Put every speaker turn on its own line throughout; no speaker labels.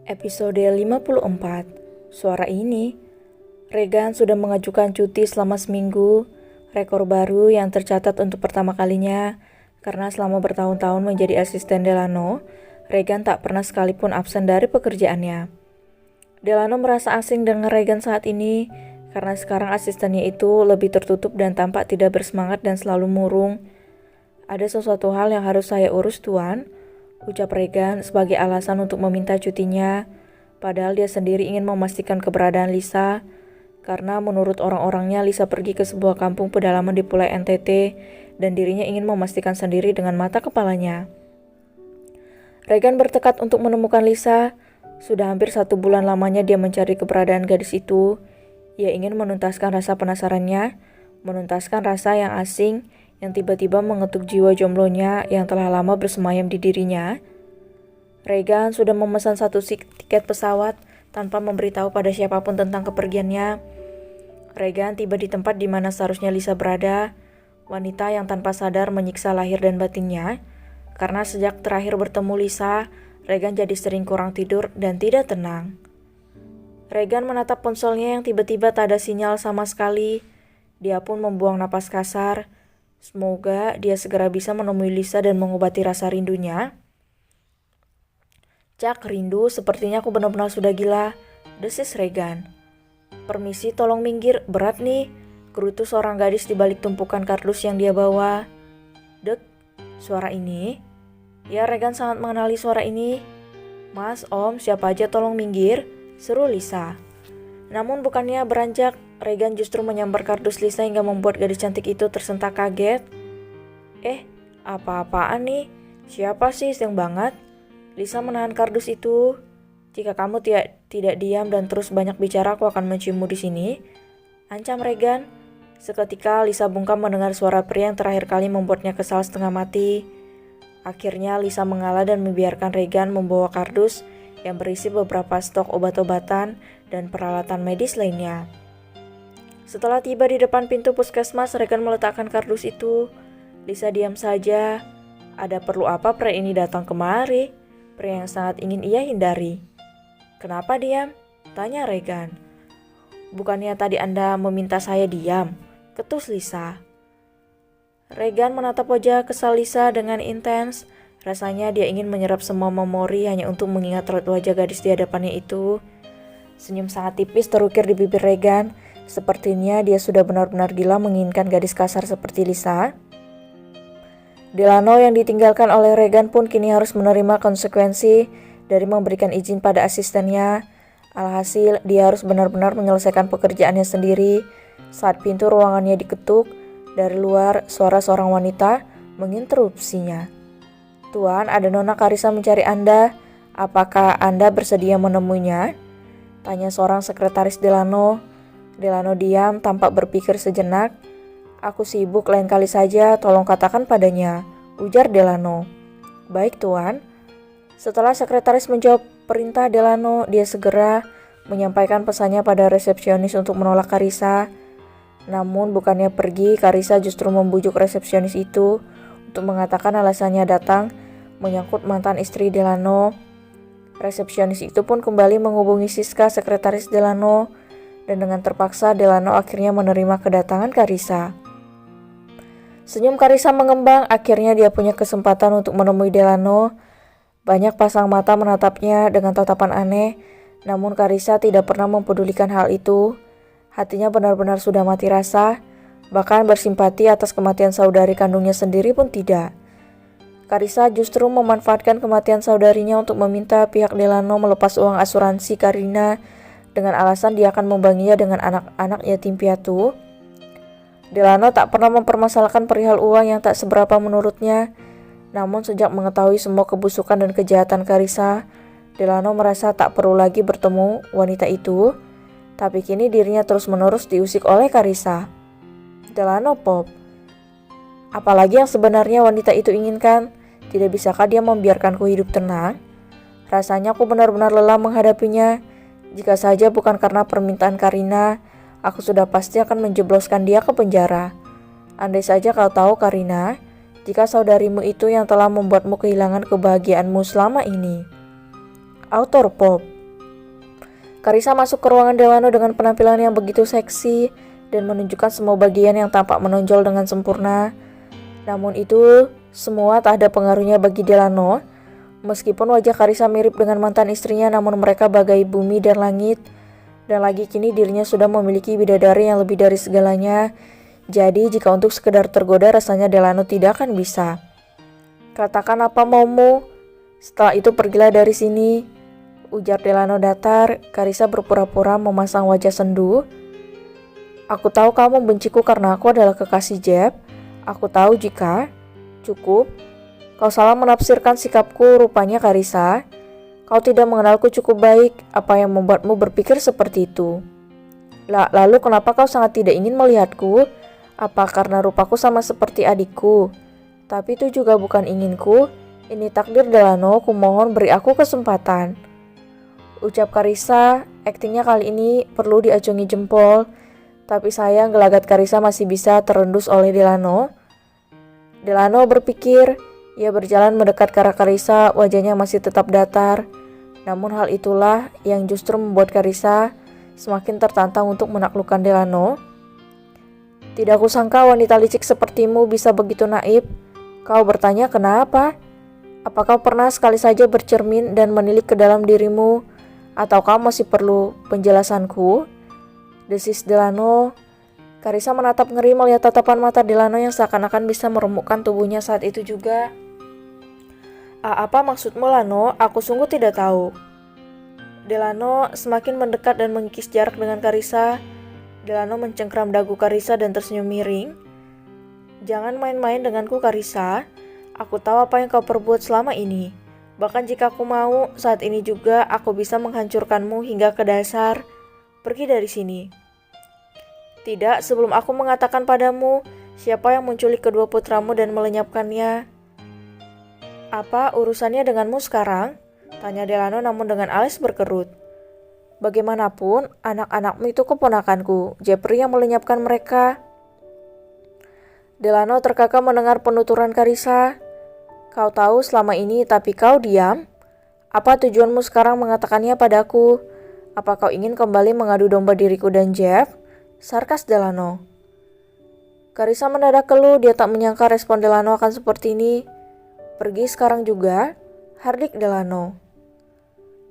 Episode 54. Suara ini, Regan sudah mengajukan cuti selama seminggu, rekor baru yang tercatat untuk pertama kalinya, karena selama bertahun-tahun menjadi asisten Delano, Regan tak pernah sekalipun absen dari pekerjaannya. Delano merasa asing dengan Regan saat ini, karena sekarang asistennya itu lebih tertutup dan tampak tidak bersemangat dan selalu murung. Ada sesuatu hal yang harus saya urus, Tuan, ucap Regan sebagai alasan untuk meminta cutinya, padahal dia sendiri ingin memastikan keberadaan Lisa, karena menurut orang-orangnya Lisa pergi ke sebuah kampung pedalaman di Pulau NTT dan dirinya ingin memastikan sendiri dengan mata kepalanya. Regan bertekad untuk menemukan Lisa. Sudah hampir 1 bulan lamanya dia mencari keberadaan gadis itu. Ia ingin menuntaskan rasa penasarannya, menuntaskan rasa yang asing yang tiba-tiba mengetuk jiwa jomblonya yang telah lama bersemayam di dirinya. Regan sudah memesan 1 tiket pesawat tanpa memberitahu pada siapapun tentang kepergiannya. Regan tiba di tempat di mana seharusnya Lisa berada, wanita yang tanpa sadar menyiksa lahir dan batinnya. Karena sejak terakhir bertemu Lisa, Regan jadi sering kurang tidur dan tidak tenang. Regan menatap ponselnya yang tiba-tiba tak ada sinyal sama sekali. Dia pun membuang napas kasar. Semoga dia segera bisa menemui Lisa dan mengobati rasa rindunya. Cak, rindu, sepertinya aku benar-benar sudah gila, desis Regan. Permisi, tolong minggir, berat nih, gerutu seorang gadis di balik tumpukan kardus yang dia bawa. Dek, suara ini? Ya, Regan sangat mengenali suara ini. Mas, Om, siapa aja tolong minggir, seru Lisa. Namun bukannya beranjak, Regan justru menyambar kardus Lisa hingga membuat gadis cantik itu tersentak kaget. Apa-apaan nih? Siapa sih yang banget? Lisa menahan kardus itu. Jika kamu tidak diam dan terus banyak bicara, aku akan menciummu di sini, ancam Regan. Seketika Lisa bungkam mendengar suara pria yang terakhir kali membuatnya kesal setengah mati. Akhirnya Lisa mengalah dan membiarkan Regan membawa kardus yang berisi beberapa stok obat-obatan dan peralatan medis lainnya. Setelah tiba di depan pintu puskesmas, Regan meletakkan kardus itu. Lisa diam saja. Ada perlu apa pria ini datang kemari? Pria yang sangat ingin ia hindari. Kenapa diam? Tanya Regan. Bukannya tadi Anda meminta saya diam? Ketus Lisa. Regan menatap wajah kesal Lisa dengan intens. Rasanya dia ingin menyerap semua memori hanya untuk mengingat raut wajah gadis di hadapannya itu. Senyum sangat tipis terukir di bibir Regan. Sepertinya dia sudah benar-benar gila menginginkan gadis kasar seperti Lisa. Delano yang ditinggalkan oleh Regan pun kini harus menerima konsekuensi dari memberikan izin pada asistennya. Alhasil, dia harus benar-benar menyelesaikan pekerjaannya sendiri. Saat pintu ruangannya diketuk, dari luar suara seorang wanita menginterupsinya. Tuan, ada Nona Karissa mencari Anda. Apakah Anda bersedia menemuinya? Tanya seorang sekretaris Delano. Delano diam, tampak berpikir sejenak. Aku sibuk, lain kali saja, tolong katakan padanya, ujar Delano. Baik, Tuan. Setelah sekretaris menjawab perintah Delano, dia segera menyampaikan pesannya pada resepsionis untuk menolak Karissa. Namun bukannya pergi, Karissa justru membujuk resepsionis itu untuk mengatakan alasannya datang menyangkut mantan istri Delano. Resepsionis itu pun kembali menghubungi Siska, sekretaris Delano, dan dengan terpaksa Delano akhirnya menerima kedatangan Karissa. Senyum Karissa mengembang, akhirnya dia punya kesempatan untuk menemui Delano. Banyak pasang mata menatapnya dengan tatapan aneh, namun Karissa tidak pernah mempedulikan hal itu. Hatinya benar-benar sudah mati rasa, bahkan bersimpati atas kematian saudari kandungnya sendiri pun tidak. Karissa justru memanfaatkan kematian saudarinya untuk meminta pihak Delano melepas uang asuransi Karina dengan alasan dia akan membanginya dengan anak-anak yatim piatu. Delano tak pernah mempermasalahkan perihal uang yang tak seberapa menurutnya. Namun sejak mengetahui semua kebusukan dan kejahatan Karissa, Delano merasa tak perlu lagi bertemu wanita itu. Tapi kini dirinya terus-menerus diusik oleh Karissa. Delano Pop, Apalagi yang sebenarnya wanita itu inginkan? Tidak bisakah dia membiarkanku hidup tenang? Rasanya aku benar-benar lelah menghadapinya. Jika saja bukan karena permintaan Karina, aku sudah pasti akan menjebloskan dia ke penjara. Andai saja kau tahu, Karina, jika saudarimu itu yang telah membuatmu kehilangan kebahagiaanmu selama ini. Autor pop. Karissa masuk ke ruangan Delano dengan penampilan yang begitu seksi dan menunjukkan semua bagian yang tampak menonjol dengan sempurna. Namun itu semua tak ada pengaruhnya bagi Delano. Meskipun wajah Karissa mirip dengan mantan istrinya, namun mereka bagai bumi dan langit. Dan lagi kini dirinya sudah memiliki bidadari yang lebih dari segalanya. Jadi jika untuk sekedar tergoda, rasanya Delano tidak akan bisa. Katakan apa maumu. Setelah itu pergilah dari sini, ujar Delano datar. Karissa berpura-pura memasang wajah sendu. Aku tahu kamu benciku karena aku adalah kekasih Jeb. Aku tahu jika cukup. Kau salah menafsirkan sikapku, rupanya Karissa. Kau tidak mengenalku cukup baik. Apa yang membuatmu berpikir seperti itu? Lalu kenapa kau sangat tidak ingin melihatku? Apa karena rupaku sama seperti adikku? Tapi itu juga bukan inginku. Ini takdir Delano, kumohon beri aku kesempatan. Ucap Karissa, aktingnya kali ini perlu diacungi jempol. Tapi sayang gelagat Karissa masih bisa terendus oleh Delano. Delano berpikir. Ia berjalan mendekat ke arah Karissa, wajahnya masih tetap datar. Namun hal itulah yang justru membuat Karissa semakin tertantang untuk menaklukkan Delano. Tidak kusangka wanita licik sepertimu bisa begitu naif. Kau bertanya kenapa? Apa kau pernah sekali saja bercermin dan menilik ke dalam dirimu? Atau kau masih perlu penjelasanku? Desis Delano. Karissa menatap ngeri melihat tatapan mata Delano yang seakan-akan bisa meremukkan tubuhnya saat itu juga. Apa maksudmu, Lano? Aku sungguh tidak tahu. Delano semakin mendekat dan mengikis jarak dengan Karissa. Delano mencengkram dagu Karissa dan tersenyum miring. Jangan main-main denganku, Karissa. Aku tahu apa yang kau perbuat selama ini. Bahkan jika aku mau, saat ini juga aku bisa menghancurkanmu hingga ke dasar. Pergi dari sini. Tidak, sebelum aku mengatakan padamu, siapa yang menculik kedua putramu dan melenyapkannya? Apa urusannya denganmu sekarang? Tanya Delano namun dengan alis berkerut. Bagaimanapun, anak-anakmu itu keponakanku, Jeffrey yang melenyapkan mereka. Delano terkakak mendengar penuturan Karissa. Kau tahu selama ini tapi kau diam? Apa tujuanmu sekarang mengatakannya padaku? Apa kau ingin kembali mengadu domba diriku dan Jeff? Sarkas Delano. Karissa mendadak keluh, dia tak menyangka respon Delano akan seperti ini. Pergi sekarang juga, hardik Delano.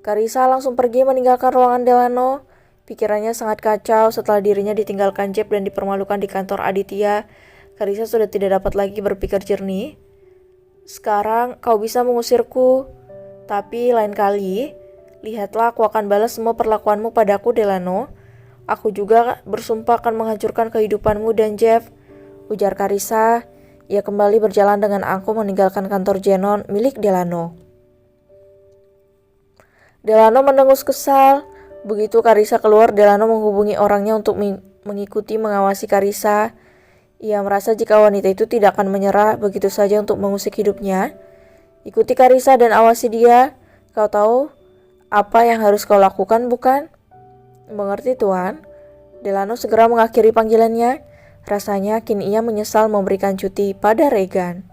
Karissa langsung pergi meninggalkan ruangan Delano. Pikirannya sangat kacau setelah dirinya ditinggalkan Jeb dan dipermalukan di kantor Aditya. Karissa sudah tidak dapat lagi berpikir jernih. Sekarang kau bisa mengusirku, tapi lain kali, lihatlah aku akan balas semua perlakuanmu padaku, Delano. Aku juga bersumpah akan menghancurkan kehidupanmu dan Jeff, ujar Karissa. Ia kembali berjalan dengan angkuh meninggalkan kantor Zenon milik Delano. Delano mendengus kesal. Begitu Karissa keluar, Delano menghubungi orangnya untuk mengikuti mengawasi Karissa. Ia merasa jika wanita itu tidak akan menyerah begitu saja untuk mengusik hidupnya. Ikuti Karissa dan awasi dia. Kau tahu apa yang harus kau lakukan, bukan? Mengerti, Tuan. Delano segera mengakhiri panggilannya. Rasanya kini ia menyesal memberikan cuti pada Regan.